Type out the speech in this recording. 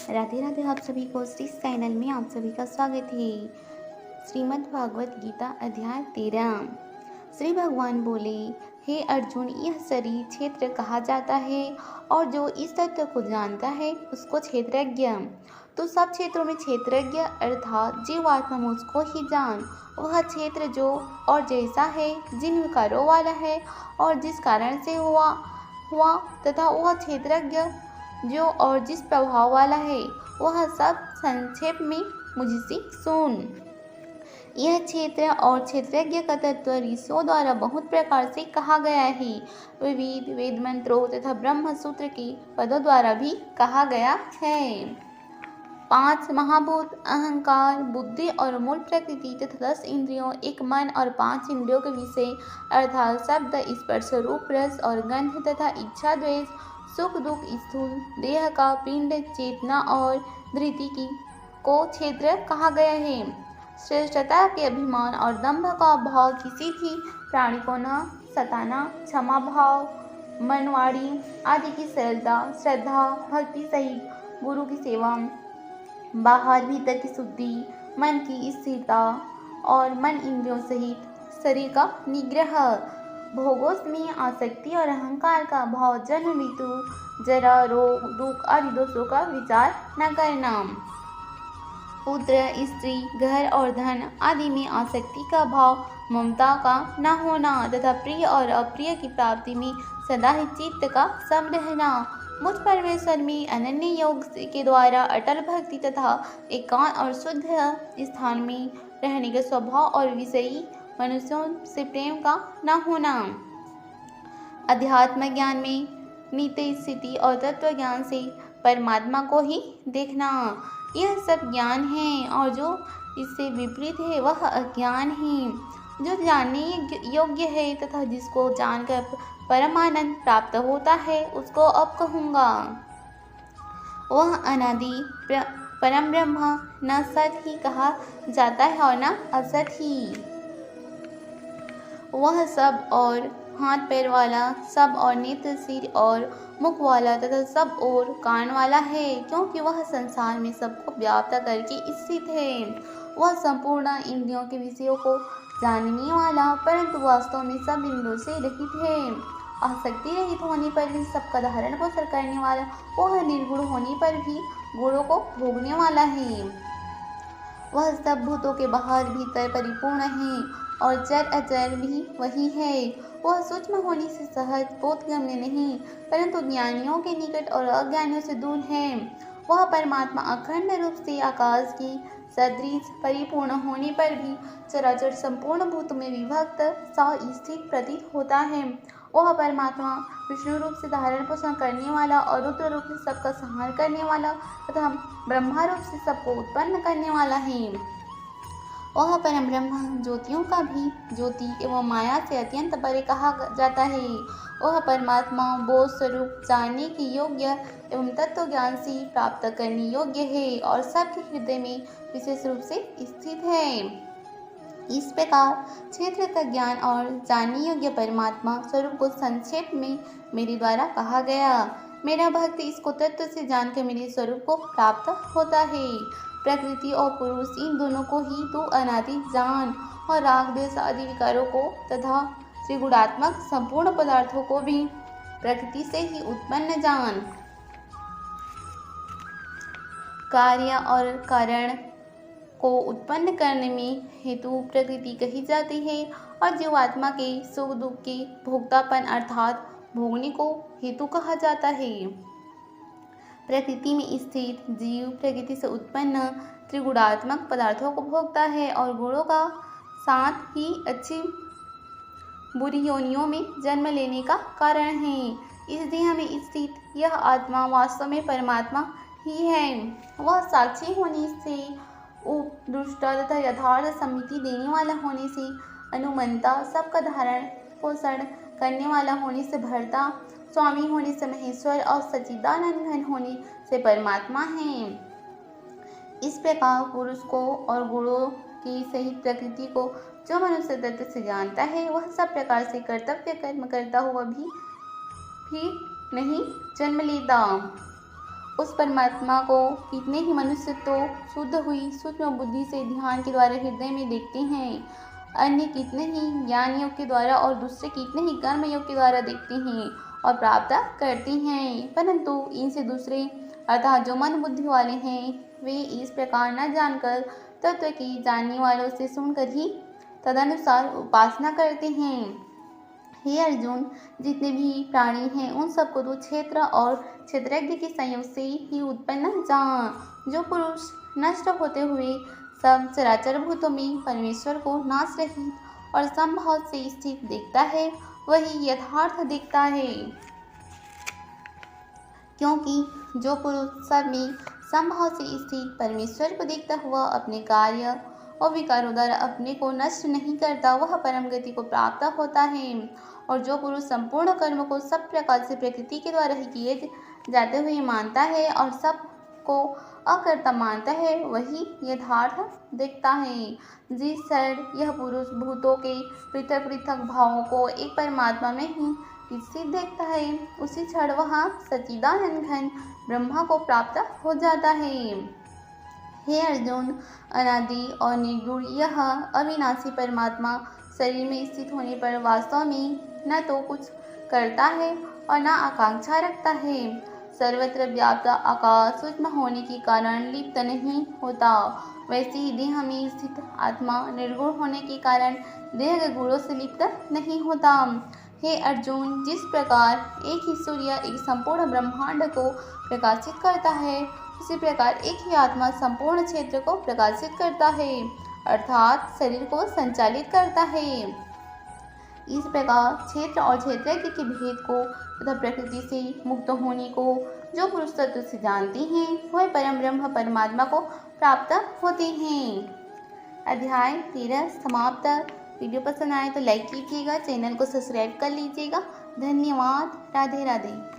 राधे राधे। आप सभी को इस चैनल में आप सभी का स्वागत है। श्रीमद् भागवत गीता अध्याय 13। श्री भगवान बोले, हे अर्जुन, यह शरीर क्षेत्र कहा जाता है और जो इस तत्व को जानता है उसको क्षेत्रज्ञ। तो सब क्षेत्रों में क्षेत्रज्ञ अर्थात जीवात्मा मुझको ही जान। वह क्षेत्र जो और जैसा है, जिन विकारों वाला है और जिस कारण से हुआ तथा वह क्षेत्रज्ञ जो और जिस प्रभाव वाला है, वह सब संक्षेप में मुझसे सुन। यह क्षेत्र और क्षेत्रज्ञ का तत्व ऋषियों द्वारा बहुत प्रकार से कहा गया है। विविध वेद मंत्रों तथा ब्रह्म सूत्र के पदों द्वारा भी कहा गया है। 5 महाभूत अहंकार, बुद्धि और मूल प्रकृति तथा 10 इंद्रियों, एक मन और 5 इंद्रियों के विषय अर्थात शब्द, स्पर्श, रूप, रस और गंध तथा इच्छा, द्वेष, सुख दुख, स्थूल देह का पिंड, चेतना और धृति की को क्षेत्र कहा गया है। श्रेष्ठता के अभिमान और दंभ का भाव, किसी भी प्राणी को न सताना, क्षमा भाव, मनवाड़ी आदि की सरलता, श्रद्धा भक्ति सहित गुरु की सेवा, बाहर भीतर की शुद्धि, मन की स्थिरता और मन इंद्रियों सहित शरीर का निग्रह, भोगों में आसक्ति और अहंकार का भाव, जन्म, मृत्यु, जरा, रोग, दुख आदि दोषों का विचार न करना, पुत्र, स्त्री, घर और धन आदि में आसक्ति का भाव, ममता का न होना तथा प्रिय और अप्रिय की प्राप्ति में सदा ही चित्त का सम रहना, मुझ परमेश्वर में अनन्य योग के द्वारा अटल भक्ति तथा एकांत और शुद्ध स्थान में रहने के स्वभाव और विषयी मनुष्यों से प्रेम का न होना, अध्यात्म ज्ञान में नित्य स्थिति और तत्व ज्ञान से परमात्मा को ही देखना, यह सब ज्ञान है। और जो इससे विपरीत है वह अज्ञान है। जो जानने योग्य है तथा जिसको जानकर परमानंद प्राप्त होता है उसको अब कहूँगा। वह अनादि परम ब्रह्म न सत ही कहा जाता है और न असत ही। वह सब और हाथ पैर वाला, सब और नेत्र, सिर और मुख वाला तथा सब और कान वाला है, क्योंकि वह संसार में सबको व्याप्त करके स्थित है। वह संपूर्ण इंद्रियों के विषयों को जानने वाला, परंतु वास्तव में सब इंद्रियों से रहित है। आसक्ति रहित होने पर भी सबका धारण पोषण करने वाला, वह निर्गुण होने पर भी गुणों को भोगने वाला है। वह सब भूतों के बाहर भीतर परिपूर्ण है और चर अचर भी वही है। वह सूक्ष्म होने से सहज बोधगम्य नहीं, परंतु ज्ञानियों के निकट और अज्ञानियों से दूर है। वह परमात्मा अखंड रूप से आकाश की सदृश परिपूर्ण होने पर भी चराचर संपूर्ण भूत में विभक्त सा स्थित प्रतीत होता है। वह परमात्मा विष्णु रूप से धारण पोषण करने वाला और रुद्र रूप से सबका संहार करने वाला तथा ब्रह्मा रूप से सबको उत्पन्न करने वाला है। वह परम ब्रह्म ज्योतियों का भी ज्योति एवं माया से अत्यंत परे कहा जाता है। वह परमात्मा बोध स्वरूप, जानने के योग्य एवं तत्व ज्ञान से प्राप्त करने योग्य है और सबके हृदय में विशेष रूप से स्थित है। इस प्रकार क्षेत्र का ज्ञान और जानने योग्य परमात्मा स्वरूप को संक्षेप में मेरे द्वारा कहा गया। मेरा भक्त इसको तत्व से जानकर मेरे स्वरूप को प्राप्त होता है। प्रकृति और पुरुष इन दोनों को ही तू अनादि जान और राग द्वेष आदि विकारों को तथा त्रिगुणात्मक संपूर्ण पदार्थों को भी प्रकृति से ही उत्पन्न जान। कार्य और कारण को उत्पन्न करने में हेतु प्रकृति कही जाती है और जीवात्मा के सुख दुख के भोक्तापन अर्थात भोगने को हेतु कहा जाता है। प्रकृति में स्थित जीव प्रकृति से उत्पन्न त्रिगुणात्मक पदार्थों को भोगता है और गुणों का साथ ही अच्छी बुरी योनियों में जन्म लेने का कारण है। इस देह में स्थित यह आत्मा वास्तव में परमात्मा ही है। वह साक्षी होने से उपदृष्टा तथा यथार्थ समिति देने वाला होने से अनुमंता, सबका धारण पोषण करने वाला होने से भरता, स्वामी होने से महेश्वर और सच्चिदानंद घन होने से परमात्मा है। इस प्रकार पुरुष को और गुणों की सहित प्रकृति को जो मनुष्य तत्व से जानता है वह सब प्रकार से कर्तव्य कर्म करता हुआ भी नहीं जन्म लेता उस परमात्मा को कितने ही मनुष्य तो शुद्ध हुई सूक्ष्म बुद्धि से ध्यान के द्वारा हृदय में देखते हैं, अन्य कितने ही ज्ञान योग के द्वारा और दूसरे कितने ही कर्म योग के द्वारा देखते हैं और प्राप्त करते हैं। परंतु इनसे दूसरे अर्थात जो मन बुद्धि वाले हैं वे इस प्रकार न जानकर तत्व की जानने वालों से सुनकर ही तदनुसार उपासना करते हैं। हे अर्जुन, जितने भी प्राणी हैं उन सबको तो क्षेत्र और क्षेत्रज्ञ के संयोग से ही उत्पन्न जान। जो पुरुष नष्ट होते हुए सब चराचर भूतों में परमेश्वर को नाश रहित और संभाव से स्थित देखता है वही यथार्थ दिखता है। क्योंकि जो पुरुष सब में संभाव से स्थित परमेश्वर को देखता हुआ अपने कार्य और विकारों द्वारा अपने को नष्ट नहीं करता वह परम गति को प्राप्त होता है। और जो पुरुष संपूर्ण कर्म को सब प्रकार से प्रकृति के द्वारा ही किए जाते हुए मानता है और सब को अकर्ता मानता है वही यथार्थ दिखता है। जिस क्षण यह पुरुष भूतों के पृथक पृथक भावों को एक परमात्मा में ही स्थित देखता है उसी क्षण वह सच्चिदानंद घन ब्रह्मा को प्राप्त हो जाता है। हे अर्जुन, अनादि और निर्गुण यह अविनाशी परमात्मा शरीर में स्थित होने पर वास्तव में न तो कुछ करता है और न आकांक्षा रखता है। सर्वत्र व्याप्त आकाश सूक्ष्म होने के कारण लिप्त नहीं होता, वैसे ही देह में स्थित आत्मा निर्गुण होने के कारण देह के गुणों से लिप्त नहीं होता। हे अर्जुन, जिस प्रकार एक ही सूर्य एक संपूर्ण ब्रह्मांड को प्रकाशित करता है उसी प्रकार एक ही आत्मा संपूर्ण क्षेत्र को प्रकाशित करता है अर्थात शरीर को संचालित करता है। इस प्रकार क्षेत्र और क्षेत्रज्ञ के भेद को तथा प्रकृति से मुक्त होने को जो पुरुष तत्व से जानते हैं वह परम ब्रह्म परमात्मा को प्राप्त होते हैं। अध्याय 13 समाप्त। वीडियो पसंद आए तो लाइक कीजिएगा, चैनल को सब्सक्राइब कर लीजिएगा। धन्यवाद। राधे राधे।